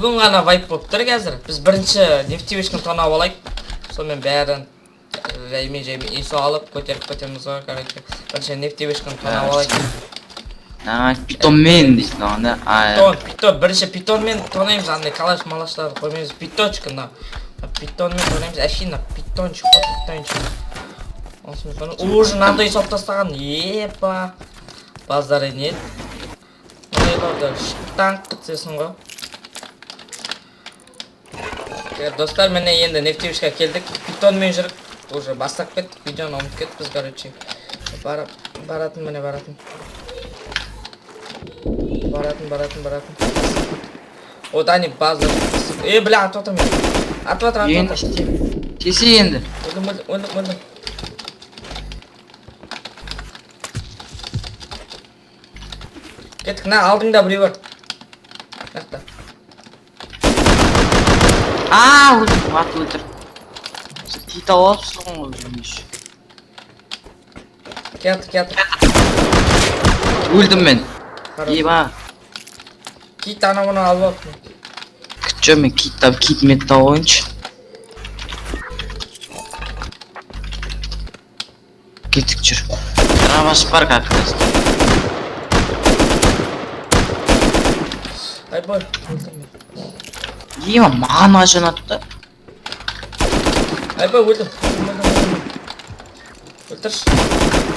Бүгін ғана вайп болып тұр қазір. Біз бірінші нефтевичканы тонап алайық. Сонымен бәрін жаймен есу алып көтеріп ғой, короче. Бірінші нефтевичканы тонап алайық. Питонмен дейсің ағанда. Питон, бірінші питонмен тонаймыз, андай калаш малаштарды қоймаймыз. Питончик, питонмен тонаймыз, әшейін питончик қой, питончик. Уже мынандай салып тастаған, епа. Баздар енет. Мынайларды штанқ қытсесің ғой. Достар, міне енді нефтевичка келдік. Питонмен жүріп, уже бастап кеттік, видеоны ұмытып кеттік біз, короче. Баратын, міне баратын. Баратын. О, Дани, базар. Бля, атып мен. Атып атыр. Тесе енді. Өлдім. Кеттік, алдыңда біреу бар. Жақта. Өлдім, аты өлтір. Кит алапсың ғой, жүрмеш. Кеттік. Өлдім мен. Еба. Кит анауыны алып алып. Күтші мен кит метта ойыншы. Кеттік жүр. Рамаш бар қақырыз. Айбой. Еба, маған ажын атты. Айбой, өлдім. Өлтірші.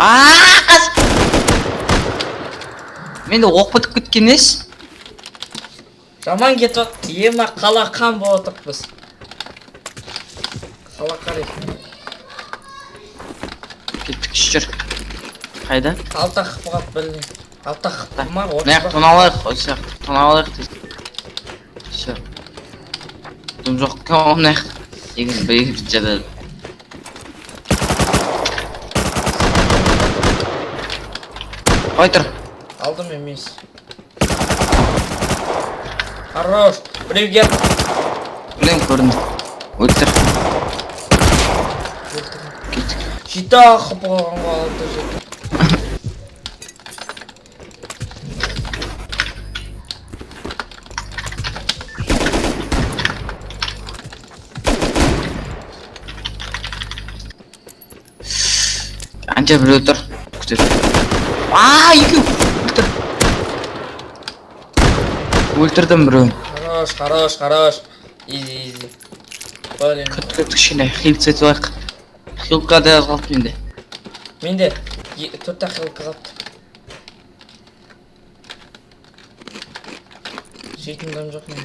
Қас! Менде оқ бітіп кеткен ес? Жаман кетіп от. Ема қала қан болатық біз. Қала қарай. Кеттік жүр. Қайда? Алтақ бұғап біліне. Алтақ ма? Нәқ тоналайық, осы тоналайық дейді. Все. Дұм жоқ кем нәқ. Егін бір жады. Қайтыр. Алдым емес. Хорош. Біреу кеп. Білем көрінді. Өлтір. Кеттік. Жита қып қалғанға алды жет. Анча біреу тұр. Күтеді. Екеу! Өлтір. Өлтірдім біреуін. Хорош. Изи. Күттік кішкене хилт сетіп айық. Хилтқа да қалды менде. Менде 4 хилтқа қалды. Жейтін дам жоқ менде.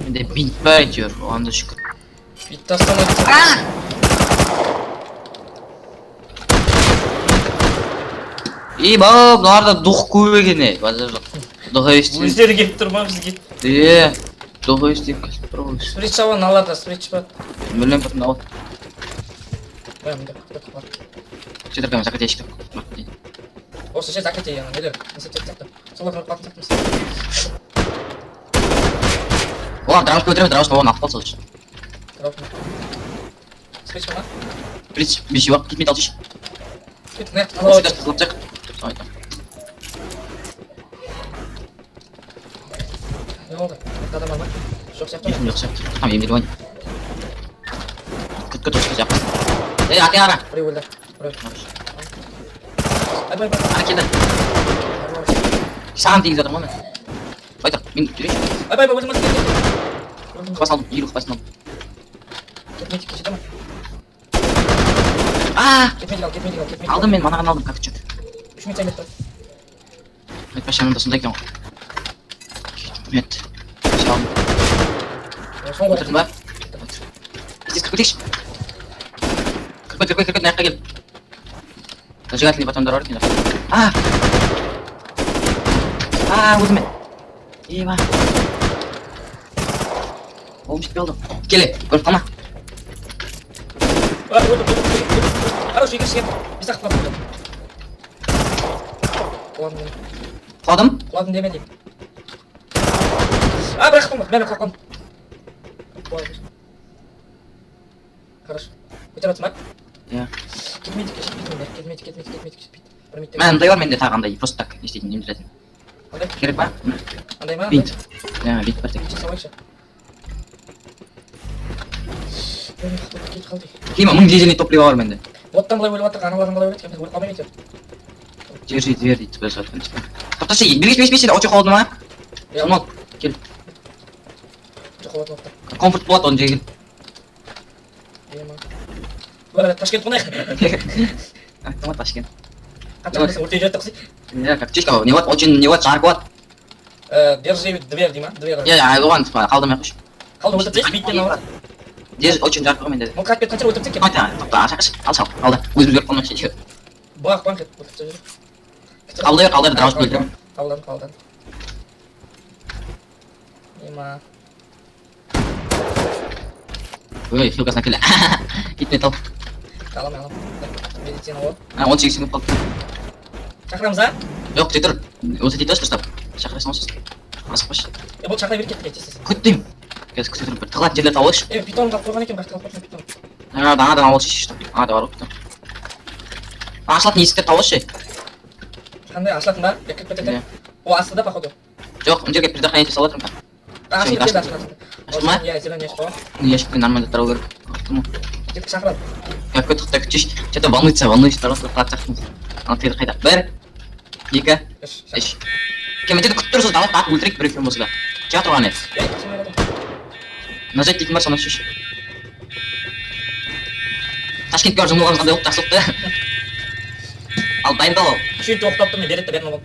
Менде бинт бар әйтеуір, оған да шүкір. Бит тастамайды. Бұларда дұқ көбеген ей, базар жоқ. Дұға естейін. Өздері келіп тұр ма бізге? Дұға естейін келіп тұр ғой. Сприт шабан алады, сприт шабан. Мүлем бұрын ауыт. Бәмді қақпа. Сөйтіргім закатешті. Осы жер закате яна, нелер? Солар қақпатын сақтымыз. Олар драмаш көтереміз, драмаш болған ақпал сол үшін. Сприт шабан? Сприт, беші бақ, кетмей талшыш. Сприт, нет, алауы. Ne oldu? Adam var mı? Çok yaptın mı? Yok yaptım. Tamam yemin ediyorum. Kötü çıkacak. Hadi ara. Buraya vurdu. Buraya. Ay. Harekete. Sen değil zaten bana. Haydi bin yürü. Ay vurdum. Kafasını aldım. Yürü kafasını aldım. Gitmedi ki tamam. Gitmedi. Aldım ben bana aldım kakçı. 3 metre metre. Evet başlarının odasındayken. Evet. Sağ olun. Oturdum ben. Siz 45. 40 nerede gel. Зажигательный батон дорожки. Vurdum ben. Eyvah. Oğlum ciddi oldum. Gel, öl tamam. Vurdum. Хороший игрок. Bir sakla vurdum. Kullandım. Kullandım demedim. Bıraktım. Ben kalktım. Хорошо. Көтеріп жатсың ба? Иә. Кетмейді, кетпейді. Мен андай бар менде тағы андай, просто так не істейтін, не білетін. Андай? Керек па? Андай ма? Бинт. Бинт бар тек. Бинт жасап алайықшы. Кетіп қалды. Клима, 1000 дизельный топливо бар менде. Оттан былай өліп жатыр, аналардан былай өліп жатыр. Өліп қалмай кетер. Держи дверь дейді, біз жатқан типа. Тоқташы, бес, очық қалды ма? Сонал, кел. Жоқ болады. Комфорт болады оны жегіл. Бар, Ташкент қонайық. Тома Ташкент. Қанша қылсың, өртей жатыр қысы? Как чишка, не вот, очень, не вот, жарко вот. Держи дверь дейма, дверь. Оған қалдырмай қойшы. Қалды өлтірсейші, биттен алады. Держи, очень жарко менде. Ол қайтпет қанша өлтірсек кеп. Тоқта, ашақшы, ал сал, қалды. Өзіміз өрт қалмай шешек. Бұғақ банк ет, өлтірсе жүр. Қалды, дұрауыз бөлдім. Қалдан. Ема. Ой, хилкасына келі. Кетмей тал. Қалам. Медицина ол. 18 секунд қалды. Шақырамыз, а? Жоқ, жетір. Осы дейді дұрыстап. Шақырасың осы. Асықпашы. Бұл шақыра беріп кетті кетесіз. Күттім. Қазір күтіп бір тығылатын жерлер тауылшы. Питон қалып қойған екен, бірақ қалып қойған питон. Анадан алып шешті. Ада бар оқты. Ашылатын есіктер тауылшы. Қандай ашылатын ба? Бекіп кетеді. О, астында, походу. Жоқ, мына жерге предохранитель салатырмын ба? Ашылып кетеді, ашылатын. Ашылды ма? Иә, зелен яшық қойған. Ящикті нормально тарау керек. Кетті шақырады. Күтті күтіш. Что-то волнуется, тарасың. Антайды қайда. 1, 2, 3. Кемінде күтіп тұрсыз, давай бақ өлтірек бір екен болса да. Кеға тұрған еді. Нажать дейтін бар, соны шеш. Ташкентке бар жұмылғаныз қандай болып жақсылықты. Ал дайындал ол. Үшінші тоқтап тұрмын, береді берін ол.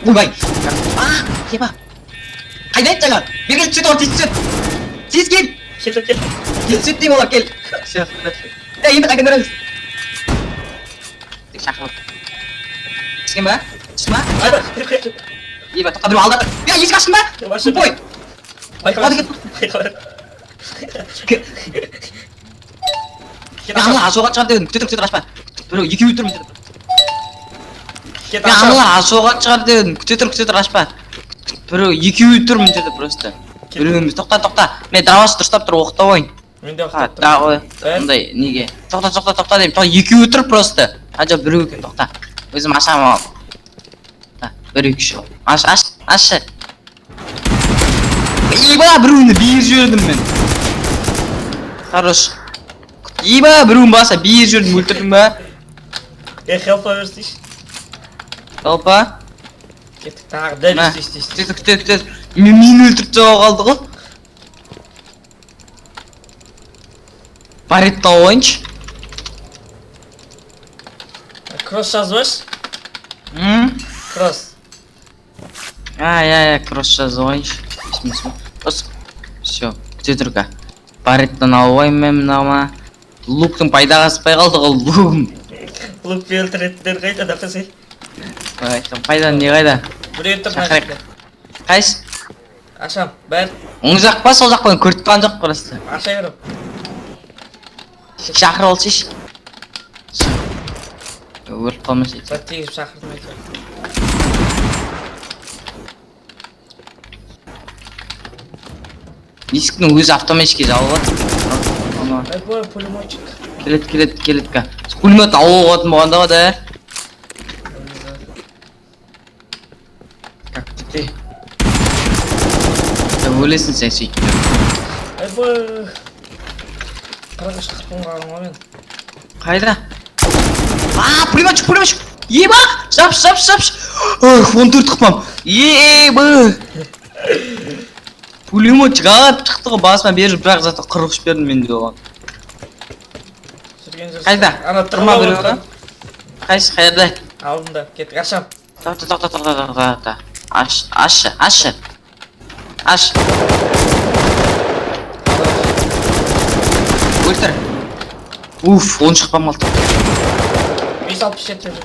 Ойбай! Еба! Қайда еді жаңа? Бергел түсет ол, тез түсет! Тез кел! Кел. Тез түсет дейм олар, кел! Енді қайдан көріңіз? Тек шақырып. Түскен ба? Түсті ма? Еба, тоқта біреу алдар. Есік аштың ба? Тупой! Аналар ашуға шығар дедім, күтетір ашпа. Біреу екеуі тұр мүтеді. Аналар ашуға шығар дедім, күтетір ашпа. Біреу екеуі тұр мүтеді просто. Біреуіміз, тоқта. Мен дравасы дұрыстап тұр, оқыта ойын. Мен де оқыта тұр. Дағы, ондай, неге. Тоқта деймін, екеуі тұр просто. Ажа біреу екен, тоқта. Өзім ашам ал. Біреу кіші ол. Ашы. Еба, біреуіне бейір жөрдім мен. Хорош. Еба, біреуін баса, бейір жөрдім, өлтірдім ба? Хелпа өрістейші. Хелпа? Кеттік тағы дәл істейші. Күтет. Мен өлтіріп жауа қалды ғой. Баретта ойыншы. Кросс жазбаш? Кросс. Кросс жазып ойыншы. Все, күтетіргі. Бареттан алуайым мен мынаума. Луктың пайдаға аспай қалды ғой, лугым. Лук өлтіреттер қайда да қысай. Пайдан не қайда? Біреу тұр нәшікті. Қайсы? Ашам, бәр. Оң жақ па, сол жақ па, көртіпқан жоқ құрысты. Аша ерім. Шақыр ол шеш. Өрт қалмас еді. Бір тегізіп шақырдым әйтеуір. Есіктің өзі автоматически жабылады. Ой, пулеметчик. Келеді ка. Пулемет ауыл қатын болғанда ғой да. Как ты? Өлесің сен сөйтіп. Ой, қараға шақыртпың қалың ма мен? Қайда? Пулеметчик! Еба! Шапш! 14 қыпам. Еба! Пулеметчик ағат шықты ғой, басыма беріп бірақ заты 43 бердім менде оған. Қайда? Тұрма біреу ға? Қайсы, қайда? Алдында, кеттік, ашам. Тоқта. Ашы. Аш. Өлтір. Уф, 10 шықпам қалды. 567 жүрді.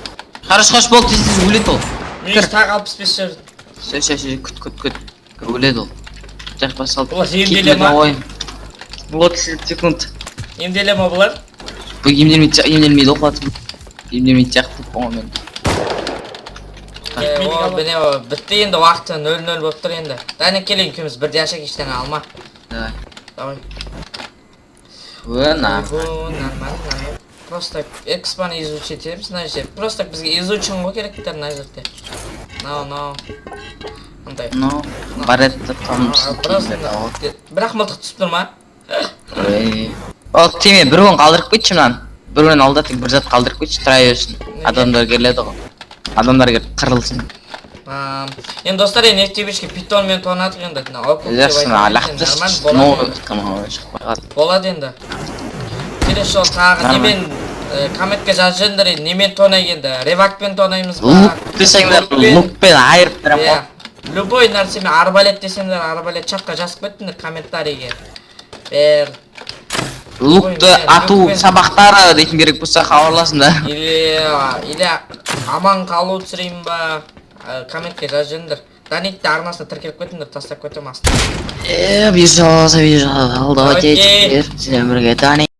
Хорош болды, тез өледі ол. Мен тағы 65 жүрді. Күт. Өледі ол. Жақпа салды. Бұл емделе ма? 30 секунд. Емделе ма бұлар? Бұл емделмейді оқылады. Емделмейді сияқты қоңы мен. О, міне бітті енді уақыты 0-0 болып тұр енді. Дәне келейін екеуміз бірде ашақ ештеңе алма. Давай. Давай. Нормально. Нормально. Просто экспаны изучить етеміз, мына жерде. Просто бізге изучен ғой керектер мына жерде. Мынау. Андай. Ну, баретті Томпсон. Бірақ мылтық түсіп тұр ма? О, теме бір он қалдырып кетші мынан. Бір он алда тек бір зат қалдырып кетші, тұра берсін. Адамдар келеді ғой. Адамдар келіп қырылсын. Енді достар, нефтебешке питонмен тонатық енді. Жақсын, лақтыс. Болады енді. Келесі жол тағы немен комментке жазыңдар енді, немен тонайық енді. Ревакпен тонаймыз ба? Лук десеңдер, лукпен айырып берем ғой. Любой нәрсемен арбалет десеңдер, арбалет чатқа жазып кеттіңдер комментарийге. Бер. Лукты ату сабақтары дейтін керек болса хабарласыңдар. Или аман қалу түсірейін ба? Комментке жазыңдар. Данитті арнасына тіркеліп кеттіңдер, тастап кетем астына. Вижу, давайте теперь всем привет, Дани.